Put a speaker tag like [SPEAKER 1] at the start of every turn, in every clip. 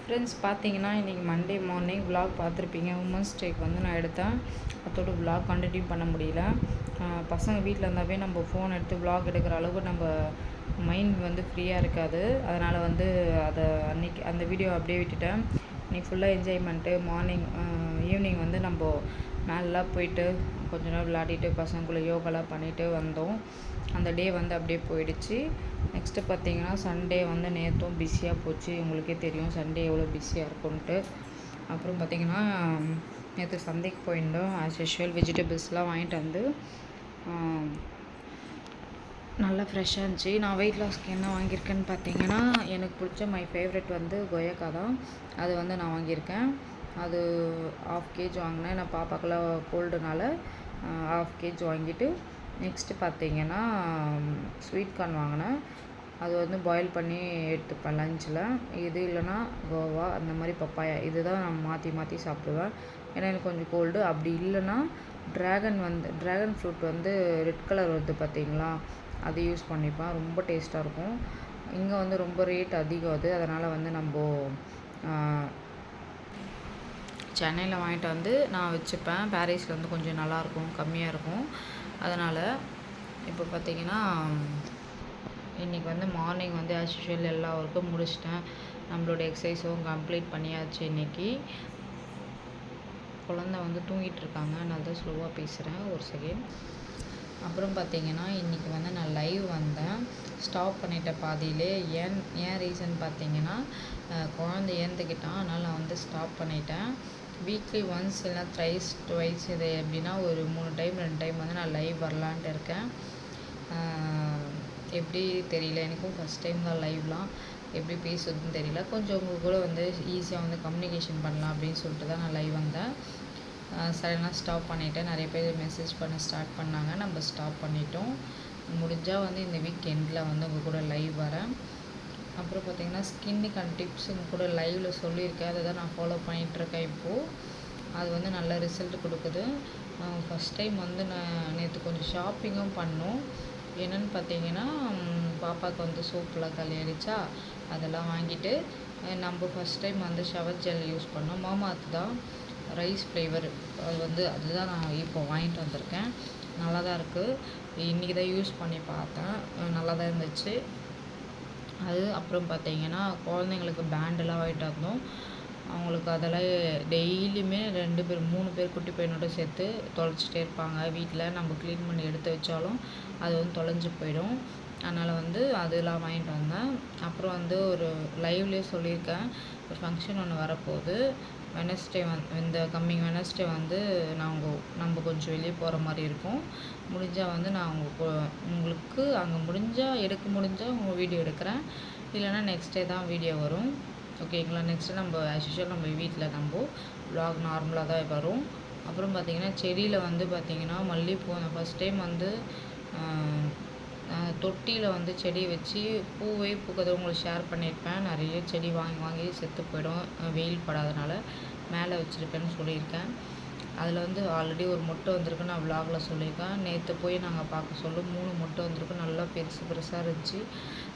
[SPEAKER 1] Friends பார்த்தீங்கன்னா இன்றைக்கி Monday morning vlog பார்த்துருப்பீங்க. உமன்ஸ் டேக்கு வந்து நான் எடுத்தேன். அதோட விலாக் கண்டினியூ பண்ண முடியல. பசங்க வீட்டில் இருந்தாவே நம்ம ஃபோன் எடுத்து விலாக் எடுக்கிற அளவுக்கு நம்ம மைண்ட் வந்து ஃப்ரீயாக இருக்காது. அதனால் வந்து அதை அன்றைக்கி அந்த வீடியோ அப்படியே விட்டுட்டேன். இன்றைக்கி ஃபுல்லாக என்ஜாய்மெண்ட்டு. மார்னிங் ஈவினிங் வந்து நம்ம மேலெலாம் போயிட்டு கொஞ்ச நேரம் விளையாடிட்டு பசங்களுக்குள்ளே யோகாலாம் பண்ணிவிட்டு வந்தோம். அந்த டே வந்து அப்படியே போயிடுச்சு. நெக்ஸ்ட்டு பார்த்திங்கன்னா சண்டே வந்து நேற்றும் பிஸியாக போச்சு. உங்களுக்கே தெரியும் சண்டே எவ்வளோ பிஸியாக இருக்கும்ன்ட்டு. அப்புறம் பார்த்திங்கன்னா நேற்று சந்தைக்கு போயிருந்தோம். ஆஸ் யூஷுவல் வெஜிடபிள்ஸ்லாம் வாங்கிட்டு வந்து நல்லா ஃப்ரெஷ்ஷாக இருந்துச்சு. நான் வெயிட் லாஸ்க்கு என்ன வாங்கியிருக்கேன்னு பார்த்தீங்கன்னா, எனக்கு பிடிச்ச மை ஃபேவரெட் வந்து கொய்யாக்காய் தான். அது வந்து நான் வாங்கியிருக்கேன். அது 1/2 kg வாங்கினேன். நான் பாப்பாக்கெல்லாம் கோல்டுனால 1/2 kg வாங்கிட்டு, நெக்ஸ்ட்டு பார்த்தீங்கன்னா ஸ்வீட் கார்ன் வாங்கினேன். அது வந்து பாயில் பண்ணி எடுத்துப்பேன் லஞ்சில். இது இல்லைன்னா கோவா அந்த மாதிரி பப்பாயா இது தான் நான் மாற்றி மாற்றி சாப்பிடுவேன். ஏன்னா எனக்கு கொஞ்சம் கோல்டு. அப்படி இல்லைன்னா ட்ராகன் ஃப்ரூட் வந்து ரெட் கலர் வருது பார்த்தீங்களா, அது யூஸ் பண்ணிப்பேன். ரொம்ப டேஸ்ட்டாக இருக்கும். இங்கே வந்து ரொம்ப ரேட் அதிகம் அது. அதனால் வந்து நம்ம சென்னையில் வாங்கிட்டு வந்து நான் வச்சுப்பேன். பாரிஸில் வந்து கொஞ்சம் நல்லாயிருக்கும், கம்மியாக இருக்கும். அதனால் இப்போ பார்த்திங்கன்னா இன்றைக்கி வந்து மார்னிங் வந்து ஆஸ் யூஷுவல் எல்லா ஒர்க்கும் முடிச்சிட்டேன். நம்மளோட எக்ஸசைஸும் கம்ப்ளீட் பண்ணியாச்சு. இன்றைக்கி குழந்த வந்து தூங்கிட்டு இருக்காங்க. நான் தான் ஸ்லோவாக பேசுகிறேன், ஒரு செகண்ட். அப்புறம் பார்த்திங்கன்னா இன்றைக்கி வந்து நான் லைவ் வந்தேன். ஸ்டாப் பண்ணிட்டேன் பாதியிலே. ஏன் ரீசன் பார்த்திங்கன்னா குழந்தை ஏந்துக்கிட்டான். அதனால் நான் வந்து ஸ்டாப் பண்ணிட்டேன். வீக்லி ஒன்ஸ் இல்லைனா ட்வைஸ் இது எப்படின்னா ஒரு 3 டைம் 2 டைம் வந்து நான் லைவ் வரலான்ட்டு இருக்கேன். எப்படி தெரியல, எனக்கும் ஃபஸ்ட் டைம் தான் லைவ்லாம். எப்படி பேசுறதுன்னு தெரியல. கொஞ்சம் உங்கள் கூட வந்து ஈஸியாக வந்து கம்யூனிகேஷன் பண்ணலாம் அப்படின்னு சொல்லிட்டு தான் நான் லைவ் வந்தேன். சடனாக ஸ்டாப் பண்ணிவிட்டேன். நிறைய பேர் மெசேஜ் பண்ண ஸ்டார்ட் பண்ணாங்க. நம்ம ஸ்டாப் பண்ணிட்டோம். முடிஞ்சால் வந்து இந்த வீக் எண்டில் வந்து உங்கள் கூட லைவ் வரேன். அப்புறம் பார்த்திங்கன்னா ஸ்கின்னுக்கான டிப்ஸ் உங்கள் கூட லைவில் சொல்லியிருக்கேன். அதை தான் நான் ஃபாலோ பண்ணிகிட்ருக்கேன் இப்போது. அது வந்து நல்ல ரிசல்ட் கொடுக்குது. ஃபஸ்ட் டைம் வந்து நான் நேற்று கொஞ்சம் ஷாப்பிங்கும் பண்ணோம். என்னென்னு பார்த்தீங்கன்னா பாப்பாவுக்கு வந்து சோப்புலாம் காலியாகிடுச்சா, அதெல்லாம் வாங்கிட்டு நம்ம ஃபஸ்ட் டைம் வந்து ஷவர் ஜெல் யூஸ் பண்ணோம். மாமாத்து தான் ரைஸ் ஃப்ளேவர். அதுதான் நான் இப்போ வாங்கிட்டு வந்திருக்கேன். நல்லா தான் இருக்குது. இன்றைக்கி தான் யூஸ் பண்ணி பார்த்தேன். நல்லா தான் இருந்துச்சு அது. அப்புறம் பார்த்தீங்கன்னா குழந்தைங்களுக்கு பேண்டெல்லாம் வாங்கிட்டு வந்தோம். அவங்களுக்கு அதெல்லாம் டெய்லியுமே 2 பேர் 3 பேர் குட்டி பையனோட சேர்த்து தொலைச்சிட்டே இருப்பாங்க. வீட்டில் நம்ம க்ளீன் பண்ணி எடுத்து வச்சாலும் அது வந்து தொலைஞ்சு போயிடும். அதனால் வந்து அதெல்லாம் வாங்கிட்டு வந்தேன். அப்புறம் வந்து ஒரு லைவ்லேயே சொல்லியிருக்கேன், ஒரு ஃபங்க்ஷன் ஒன்று வரப்போகுது. வெனஸ்டே இந்த கம்மிங் வெனஸ்டே வந்து நம்ம கொஞ்சம் வெளியே போகிற மாதிரி இருக்கும். முடிஞ்சால் வந்து நான் உங்களுக்கு அங்கே எடுக்க முடிஞ்சால் உங்கள் வீடியோ எடுக்கிறேன். இல்லைனா நெக்ஸ்ட் டே தான் வீடியோ வரும். ஓகேங்களா. நெக்ஸ்ட்டு நம்ம ஆஸ் யூஷுவல் நம்ம வீட்டில் நம்ம விலாக் நார்மலாக தான் வரும். அப்புறம் பார்த்திங்கன்னா செடியில் வந்து பார்த்திங்கன்னா மல்லிகைப்பூ நான் ஃபஸ்ட் டைம் வந்து தொட்டியில் வந்து செடி வச்சு பூவே பூக்கதை உங்களுக்கு ஷேர் பண்ணியிருப்பேன். நிறைய செடி வாங்கி செத்து போயிடும் வெயில் படாதனால. மேலே வச்சுருக்கேன்னு சொல்லியிருக்கேன். அதில் வந்து ஆல்ரெடி ஒரு மொட்டை வந்திருக்கு, நான் விலாகில் சொல்லியிருக்கேன். நேற்று போய் நாங்கள் பார்க்க சொல்ல 3 மொட்டை வந்திருக்கு. நல்லா பெருசாக இருந்துச்சு.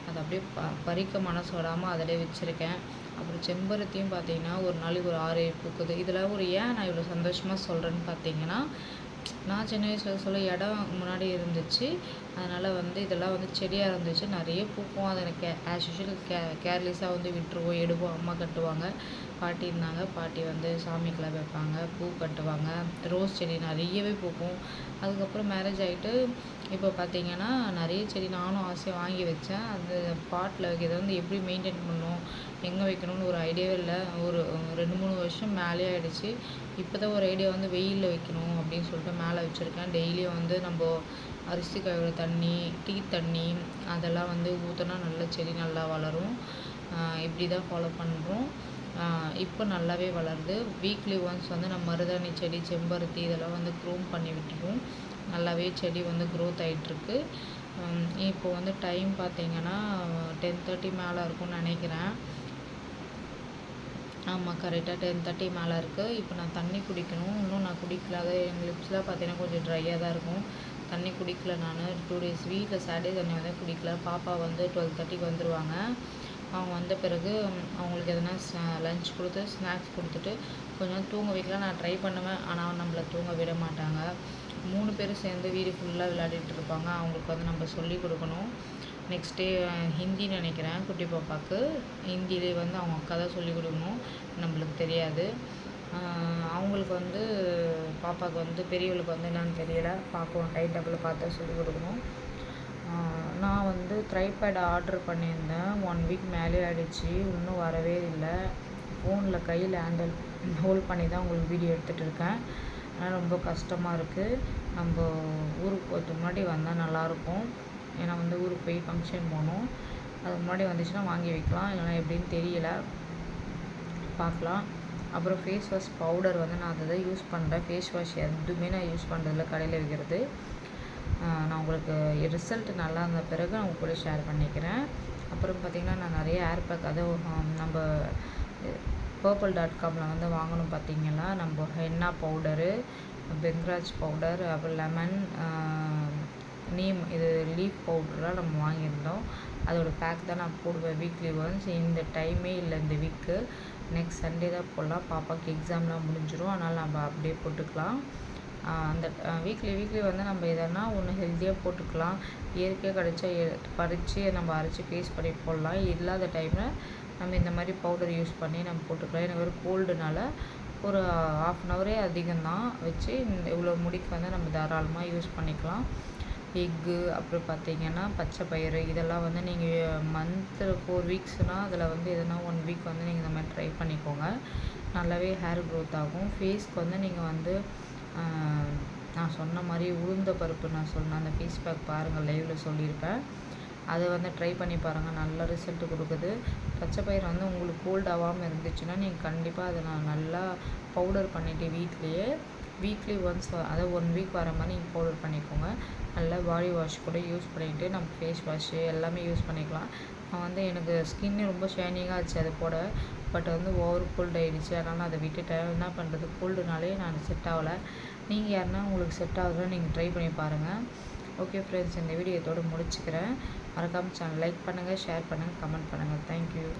[SPEAKER 1] அதை அப்படியே பறிக்க மனசு விடாமல் அதிலே வச்சுருக்கேன். அப்புறம் செம்பருத்தியும் பார்த்திங்கன்னா ஒரு நாளைக்கு ஒரு 6-7 பூக்குது. இதில் ஏன் நான் இவ்வளோ சந்தோஷமாக சொல்கிறேன்னு பார்த்தீங்கன்னா, நான் சின்ன வயசில் சொல்ல இடம் முன்னாடி இருந்துச்சு. அதனால் வந்து இதெல்லாம் வந்து செடியாக இருந்துச்சு. நிறைய பூக்கும். அதை எனக்கு ஆஸ் யூஷுவல் கேர்லெஸ்ஸாக வந்து விட்டுருவோம், எடுப்போம். அம்மா கட்டுவாங்க, பாட்டி இருந்தாங்க. பாட்டி வந்து சாமிக்கெல்லாம் வைப்பாங்க, பூ கட்டுவாங்க. ரோஸ் செடி நிறையவே பூக்கும். அதுக்கப்புறம் மேரேஜ் ஆகிட்டு இப்போ பார்த்திங்கன்னா நிறைய செடி நானும் ஆசையாக வாங்கி வச்சேன். அந்த பாட்டில் வைக்கிறது வந்து எப்படி மெயின்டைன் பண்ணணும், எங்கே வைக்கணும்னு ஒரு ஐடியாவே இல்லை. ஒரு 2-3 வருஷம் மேலே ஆகிடுச்சு. இப்போ தான் ஒரு ஐடியா வந்து வெயிலில் வைக்கணும் அப்படின்னு சொல்லிட்டு மேலே வச்சுருக்கேன். டெய்லியும் வந்து நம்ம அரிசி கழுவுற தண்ணி, டீ தண்ணி அதெல்லாம் வந்து ஊற்றினா நல்ல செடி நல்லா வளரும். இப்படி தான் ஃபாலோ பண்ணுறோம். இப்போ நல்லாவே வளருது. வீக்லி ஒன்ஸ் வந்து நம்ம மருதாணி செடி, செம்பருத்தி இதெல்லாம் வந்து க்ரூம் பண்ணி விட்டுருவோம். நல்லாவே செடி வந்து க்ரோத் ஆகிட்டுருக்கு. இப்போ வந்து டைம் பார்த்திங்கன்னா 10:30 மேலே இருக்கும்னு நினைக்கிறேன். ஆமாம், கரெக்டாக 10:30 மேலே இருக்குது. இப்போ நான் தண்ணி குடிக்கணும். இன்னும் நான் குடிக்கல. அது எங்கள் லிப்ஸ்லாம் பார்த்திங்கன்னா கொஞ்சம் ட்ரையாக தான் இருக்கும். தண்ணி குடிக்கல. நான் 2 டேஸ் வீட்டில் சாட்டர்டே சண்டே வந்து குடிக்கல. பாப்பா வந்து 12:30க்கு வந்துடுவாங்க. அவங்க வந்த பிறகு அவங்களுக்கு எதனா லஞ்ச் கொடுத்து ஸ்நாக்ஸ் கொடுத்துட்டு கொஞ்சம் தூங்க வைக்கலாம் நான் ட்ரை பண்ணுவேன். ஆனால் நம்மளை தூங்க விட மாட்டாங்க. 3 பேரும் சேர்ந்து வீடு ஃபுல்லாக விளையாடிட்டு இருப்பாங்க. அவங்களுக்கு வந்து நம்ம சொல்லிக் கொடுக்கணும். நெக்ஸ்ட் டே ஹிந்தி நினைக்கிறேன் குட்டி பாப்பாவுக்கு. ஹிந்திலே வந்து அவங்க அக்கா தான் சொல்லிக் கொடுக்கணும், நம்மளுக்கு தெரியாது. அவங்களுக்கு வந்து பாப்பாவுக்கு வந்து பெரியவளுக்கு வந்து என்னன்னு தெரியல, பார்க்கணும் டைம் டேபிள் பார்த்து சொல்லிக் கொடுக்கணும். நான் வந்து ட்ரைபேட் ஆர்டர் பண்ணியிருந்தேன். 1 வீக் மேலே ஆகிடுச்சு, இன்னும் வரவே இல்லை. ஃபோனில் கையில் ஹேண்டில் ஹோல்ட் பண்ணி தான் உங்களுக்கு வீடியோ எடுத்துகிட்டு இருக்கேன். ஆனால் ரொம்ப கஷ்டமாக இருக்குது. நம்ம ஊருக்கு போகிறதுக்கு முன்னாடி வந்தால் நல்லாயிருக்கும். ஏன்னா வந்து ஊருக்கு போய் ஃபங்க்ஷன் போகணும். அதுக்கு முன்னாடி வந்துச்சுன்னா வாங்கி வைக்கலாம், இல்லைனா எப்படின்னு தெரியல, பார்க்கலாம். அப்புறம் ஃபேஸ் வாஷ் பவுடர் வந்து நான் அதை தான் யூஸ் பண்ணுறேன். ஃபேஸ் வாஷ் எதுவுமே நான் யூஸ் பண்ணுறதில்ல, கடையில் விற்கிறது. நான் உங்களுக்கு ரிசல்ட் நல்லா இருந்த பிறகு நான் கூட ஷேர் பண்ணிக்கிறேன். அப்புறம் பார்த்திங்கன்னா நான் நிறைய ஏர் பேக் நம்ம purple.comல வந்து வாங்கணும். பார்த்திங்கன்னா நம்ம ஹென்னா பவுடரு, பெங்ராஜ் பவுடர், அப்புறம் லெமன், நீம், இது லீஃப் பவுடர்லாம் நம்ம வாங்கியிருந்தோம். அதோட பேக் தான் நான் போடுவேன் வீக்லி ஒன்ஸ். இந்த டைமே இல்லை, இந்த வீக்கு நெக்ஸ்ட் சண்டே தான் போடலாம். பாப்பாவுக்கு எக்ஸாம்லாம் முடிஞ்சிடும், அதனால் நம்ம அப்படியே போட்டுக்கலாம். அந்த வீக்லி வந்து நம்ம எதனா ஒன்று ஹெல்த்தியாக போட்டுக்கலாம். இயற்கையாக பறித்து நம்ம அரைச்சி ஃபேஸ் பண்ணி போடலாம். இல்லாத டைமில் நம்ம இந்த மாதிரி பவுடர் யூஸ் பண்ணி நம்ம போட்டுக்கலாம். எனக்கு ஒரு கோல்டுனால ஒரு 1/2 அன் ஹவரே அதிகம்தான் வச்சு இவ்வளோ முடிக்கு வந்து நம்ம தாராளமாக யூஸ் பண்ணிக்கலாம். எக்கு, அப்புறம் பார்த்திங்கன்னா பச்சை பயிறு, இதெல்லாம் வந்து நீங்கள் மந்த்தில் 4 வீக்ஸ்னால் அதில் வந்து எதனா 1 வீக் வந்து நீங்கள் இந்த மாதிரி ட்ரை பண்ணிக்கோங்க. நல்லாவே ஹேர் க்ரோத் ஆகும். ஃபேஸ்க்கு வந்து நீங்கள் வந்து நான் சொன்ன மாதிரி உளுந்த பருப்பு நான் சொன்னேன், அந்த ஃபேஸ் பேக் பாருங்கள், லைவில் சொல்லியிருப்பேன். அதை வந்து ட்ரை பண்ணி பாருங்கள், நல்ல ரிசல்ட் கொடுக்குது. பச்சை பயிர் வந்து உங்களுக்கு கோல்ட் ஆகாமல் இருந்துச்சுன்னா நீங்கள் கண்டிப்பாக அதை நான் நல்லா பவுடர் பண்ணிவிட்டு வீக்லி ஒன்ஸ், அதை 1 வீக் வர மாதிரி நீங்கள் பவுடர் பண்ணிக்கோங்க. நல்லா பாடி வாஷ் கூட யூஸ் பண்ணிவிட்டு நம்ம ஃபேஸ் வாஷு எல்லாமே யூஸ் பண்ணிக்கலாம். நான் வந்து எனக்கு ஸ்கின்னு ரொம்ப ஷைனிங்காக ஆச்சு அதை போட. பட் வந்து ஓவர் கோல்டு ஆகிடுச்சு, அதனால் அதை விட்டுட்டேன். என்ன பண்ணுறது, கோல்டுனாலே நான் செட் ஆகலை. நீங்கள் யாருன்னா உங்களுக்கு செட் ஆகுதுன்னா நீங்கள் ட்ரை பண்ணி பாருங்கள். ஓகே ஃப்ரெண்ட்ஸ், இந்த வீடியோ இதோடு முடிச்சுக்கிறேன். மறக்காமல் சேனல் லைக் பண்ணுங்கள், ஷேர் பண்ணுங்கள், கமெண்ட் பண்ணுங்கள். தேங்க்யூ.